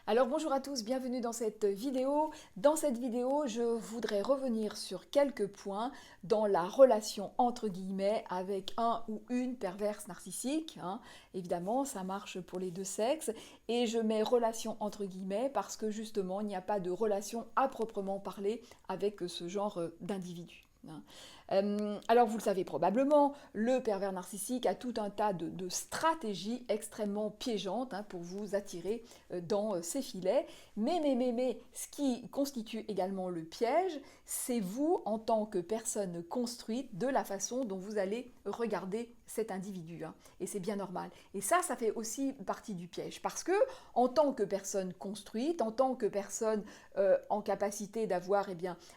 Alors bonjour à tous, bienvenue dans cette vidéo. Dans cette vidéo, je voudrais revenir sur quelques points dans la relation entre guillemets avec un ou une perverse narcissique. Évidemment, ça marche pour les deux sexes. Et je mets relation entre guillemets parce que justement, il n'y a pas de relation à proprement parler avec ce genre d'individu. Alors vous le savez probablement, le pervers narcissique a tout un tas de stratégies extrêmement piégeantes pour vous attirer dans ses filets. Mais, ce qui constitue également le piège, c'est vous en tant que personne construite de la façon dont vous allez regarder cet individu. Et c'est bien normal. Et ça fait aussi partie du piège. Parce que en tant que personne construite, en tant que personne en capacité d'avoir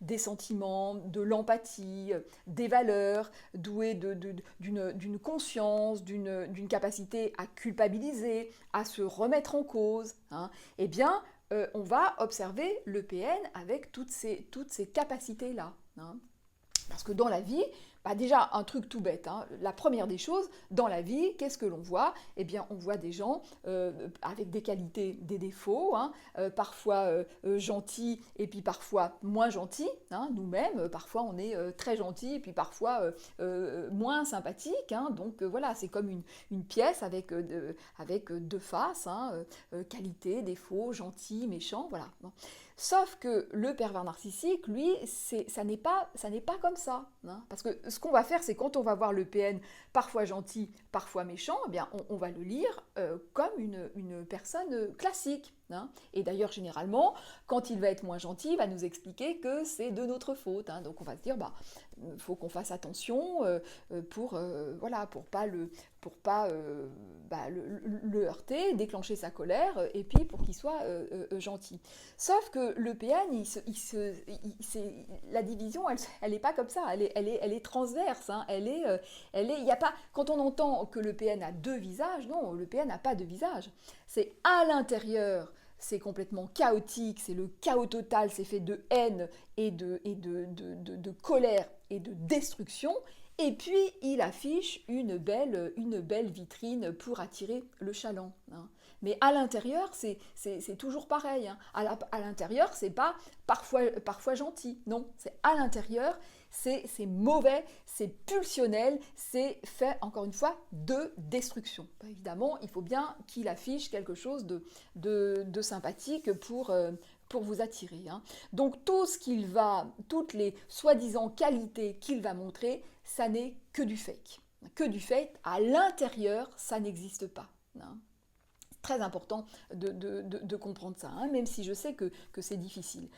des sentiments, de l'empathie, des valeurs, doué d'une conscience, d'une capacité à culpabiliser, à se remettre en cause, eh bien, on va observer le PN avec toutes ces capacités-là. Parce que dans la vie, déjà un truc tout bête, la première des choses, dans la vie, qu'est-ce que l'on voit? Eh bien, on voit des gens avec des qualités, des défauts, parfois gentils et puis parfois moins gentils. Nous-mêmes, parfois on est très gentils et puis parfois moins sympathiques. Donc voilà, c'est comme une pièce avec deux faces, qualité, défaut, gentil, méchant, voilà. Bon. Sauf que le pervers narcissique, lui, ça n'est pas comme ça. Parce que ce qu'on va faire, c'est quand on va voir le PN parfois gentil, parfois méchant, eh bien, on va le lire comme une personne classique. Et d'ailleurs, généralement, quand il va être moins gentil, il va nous expliquer que c'est de notre faute. Donc on va se dire, faut qu'on fasse attention pour pas le heurter, déclencher sa colère, et puis pour qu'il soit gentil. Sauf que le PN, la division, elle n'est pas comme ça, elle est transverse. Y a pas, quand on entend que le PN a deux visages, non, le PN n'a pas de visage. C'est à l'intérieur, c'est complètement chaotique, c'est le chaos total, c'est fait de haine et de colère et de destruction. Et puis, il affiche une belle vitrine pour attirer le chaland. Mais à l'intérieur, c'est toujours pareil. À l'intérieur, c'est pas parfois gentil. Non, c'est à l'intérieur, c'est mauvais, c'est pulsionnel, c'est fait, encore une fois, de destruction. Évidemment, il faut bien qu'il affiche quelque chose de sympathique pour vous attirer. Donc toutes les soi-disant qualités qu'il va montrer, ça n'est que du fake. Que du fake, à l'intérieur, ça n'existe pas. Très important de comprendre ça, même si je sais que c'est difficile.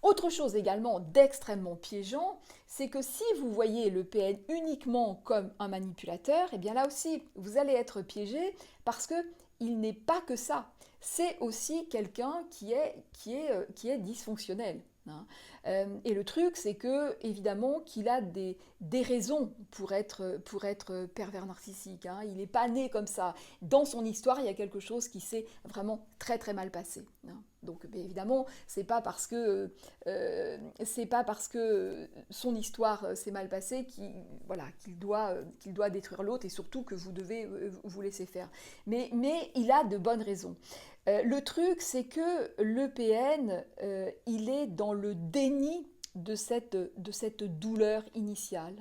Autre chose également d'extrêmement piégeant, c'est que si vous voyez le PN uniquement comme un manipulateur, eh bien là aussi, vous allez être piégé parce qu'il n'est pas que ça. C'est aussi quelqu'un qui est dysfonctionnel. Et le truc, c'est que évidemment qu'il a des raisons pour être pervers narcissique. Il n'est pas né comme ça. Dans son histoire, il y a quelque chose qui s'est vraiment très très mal passé. Donc évidemment, c'est pas parce que son histoire s'est mal passée qu'il doit détruire l'autre et surtout que vous devez vous laisser faire. Mais il a de bonnes raisons. Le truc, c'est que le PN, il est dans le déni de cette douleur initiale.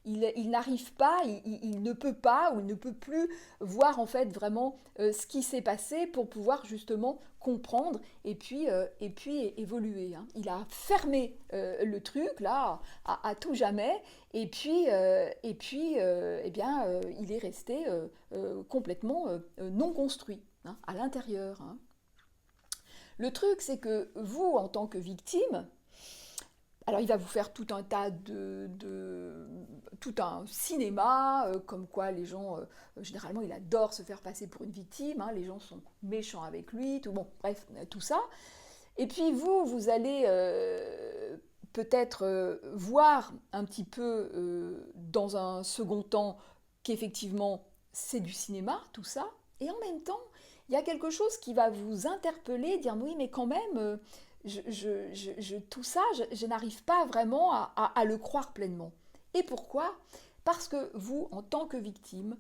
Il n'arrive pas, il ne peut pas ou il ne peut plus voir en fait vraiment ce qui s'est passé pour pouvoir justement comprendre et puis évoluer. Il a fermé le truc là à tout jamais et puis il est resté complètement non construit à l'intérieur. Le truc, c'est que vous, en tant que victime, alors il va vous faire tout un tas tout un cinéma, comme quoi les gens, généralement, il adore se faire passer pour une victime, les gens sont méchants avec lui, bref, tout ça. Et puis vous allez peut-être voir un petit peu dans un second temps qu'effectivement c'est du cinéma, tout ça, et en même temps, il y a quelque chose qui va vous interpeller, dire oui, mais quand même, tout ça, je n'arrive pas vraiment à le croire pleinement. Et pourquoi? Parce que vous, en tant que victime,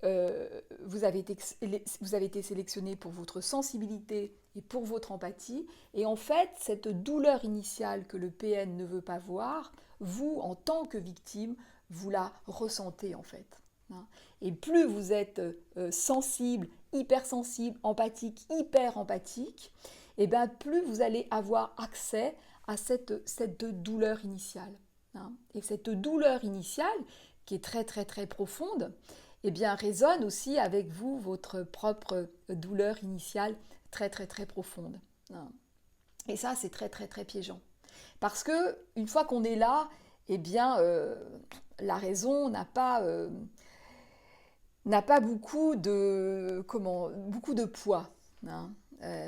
vous avez été sélectionné pour votre sensibilité et pour votre empathie. Et en fait, cette douleur initiale que le PN ne veut pas voir, vous, en tant que victime, vous la ressentez en fait. Et plus vous êtes sensible, hypersensible, empathique, hyper empathique, et bien plus vous allez avoir accès à cette douleur initiale. Et cette douleur initiale, qui est très très très profonde, eh bien, résonne aussi avec vous, votre propre douleur initiale très très très profonde. Et ça, c'est très très très piégeant. Parce que une fois qu'on est là, eh bien, la raison n'a pas beaucoup de poids.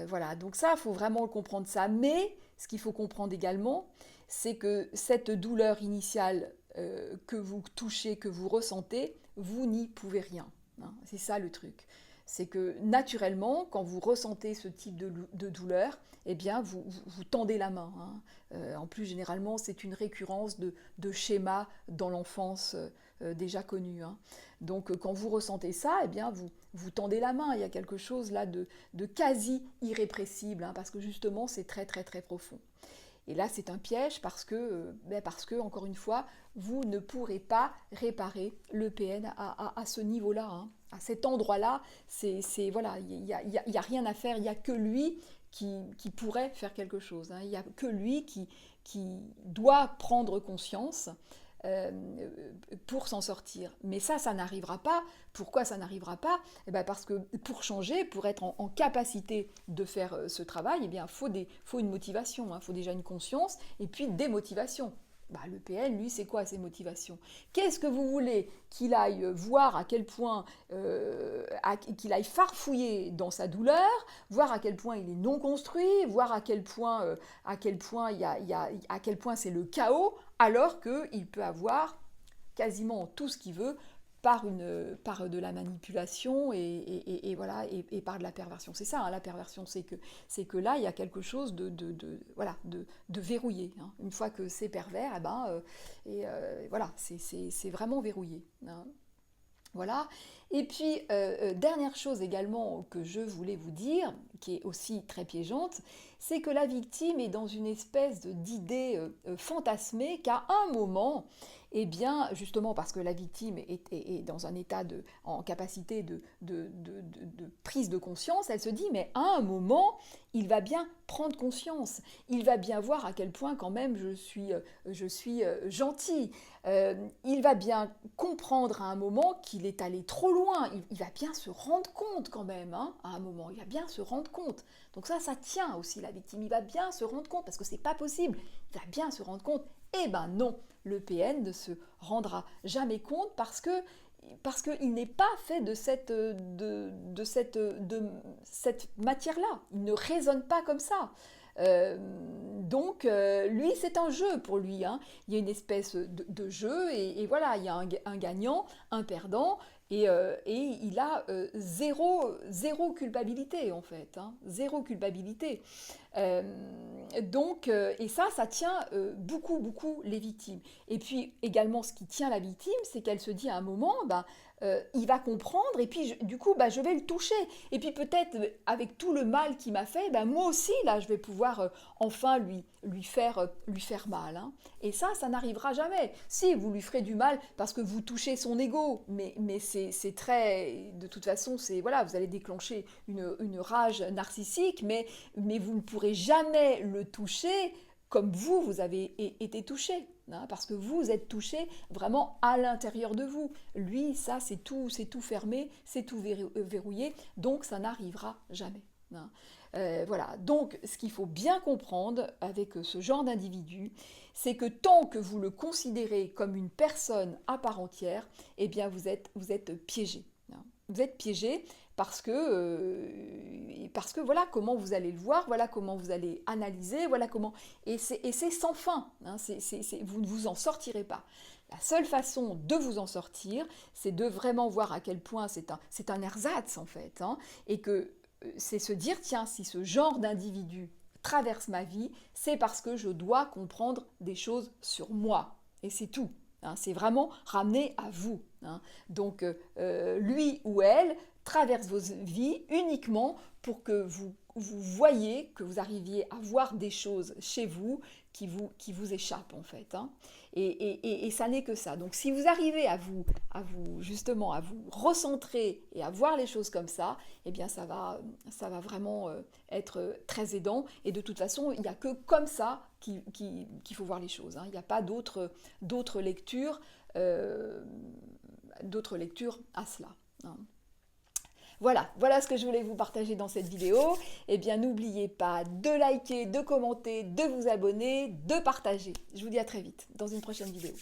Voilà, donc ça, il faut vraiment comprendre ça. Mais ce qu'il faut comprendre également, c'est que cette douleur initiale que vous touchez, que vous ressentez, vous n'y pouvez rien. C'est ça le truc. C'est que naturellement, quand vous ressentez ce type de douleur, eh bien, vous tendez la main. En plus, généralement, c'est une récurrence de schémas dans l'enfance déjà connus. Donc, quand vous ressentez ça, eh bien, vous tendez la main. Il y a quelque chose là de quasi irrépressible, parce que justement, c'est très, très, très profond. Et là, c'est un piège parce que, encore une fois, vous ne pourrez pas réparer le PN à ce niveau-là. À cet endroit-là, voilà, il n'y a rien à faire, il n'y a que lui qui pourrait faire quelque chose. Il n'y a que lui qui doit prendre conscience pour s'en sortir. Mais ça n'arrivera pas. Pourquoi ça n'arrivera pas ? Parce que pour changer, pour être en capacité de faire ce travail, eh bien, faut une motivation, il faut déjà une conscience et puis des motivations. Le PN, lui, c'est quoi ses motivations ? Qu'est-ce que vous voulez qu'il aille voir à quel point, qu'il aille farfouiller dans sa douleur, voir à quel point il est non construit, voir à quel point c'est le chaos, alors qu'il peut avoir quasiment tout ce qu'il veut par de la manipulation et voilà, et par de la perversion. C'est ça, la perversion, c'est que là, il y a quelque chose de verrouillé. Une fois que c'est pervers, voilà, c'est vraiment verrouillé. Voilà. Et puis, dernière chose également que je voulais vous dire, qui est aussi très piégeante, c'est que la victime est dans une espèce d'idée fantasmée qu'à un moment, eh bien, justement parce que la victime est dans un état en capacité de prise de conscience, elle se dit, mais à un moment, il va bien prendre conscience, il va bien voir à quel point quand même je suis gentil, il va bien comprendre à un moment qu'il est allé trop loin, il va bien se rendre compte quand même, à un moment, il va bien se rendre compte. Donc ça tient aussi la victime, il va bien se rendre compte, parce que c'est pas possible, il va bien se rendre compte. Eh ben non, le PN ne se rendra jamais compte parce qu'il n'est pas fait de cette matière-là, il ne raisonne pas comme ça. Donc, lui, c'est un jeu pour lui. Il y a une espèce de jeu et voilà, il y a un gagnant, un perdant et il a zéro culpabilité en fait. Zéro culpabilité. Donc, et ça tient beaucoup les victimes. Et puis également, ce qui tient la victime, c'est qu'elle se dit à un moment, il va comprendre et puis du coup, je vais le toucher. Et puis peut-être, avec tout le mal qu'il m'a fait, moi aussi, là, je vais pouvoir enfin lui faire mal. Et ça n'arrivera jamais. Si, vous lui ferez du mal parce que vous touchez son ego, mais c'est très... De toute façon, voilà, vous allez déclencher une rage narcissique, mais vous ne pourrez jamais le toucher comme vous avez été touché, parce que vous êtes touché vraiment à l'intérieur de vous. Lui, ça, c'est tout fermé, c'est tout verrouillé, donc ça n'arrivera jamais. Voilà, donc ce qu'il faut bien comprendre avec ce genre d'individu, c'est que tant que vous le considérez comme une personne à part entière, eh bien vous êtes piégé. Vous êtes piégé parce que voilà comment vous allez le voir, voilà comment vous allez analyser, voilà comment... Et c'est sans fin, vous ne vous en sortirez pas. La seule façon de vous en sortir, c'est de vraiment voir à quel point c'est un ersatz en fait, et que c'est se dire, tiens, si ce genre d'individu traverse ma vie, c'est parce que je dois comprendre des choses sur moi. Et c'est tout. hein. C'est vraiment ramené à vous, hein. Donc, lui ou elle traverse vos vies uniquement pour que vous voyez, que vous arriviez à voir des choses chez vous qui vous échappent en fait, hein. Et ça n'est que ça. Donc si vous arrivez justement à vous recentrer et à voir les choses comme ça, eh bien ça va vraiment être très aidant. Et de toute façon, il n'y a que comme ça qu'il faut voir les choses, hein. Il n'y a pas d'autres lectures, à cela, hein. Voilà ce que je voulais vous partager dans cette vidéo. Eh bien, n'oubliez pas de liker, de commenter, de vous abonner, de partager. Je vous dis à très vite dans une prochaine vidéo.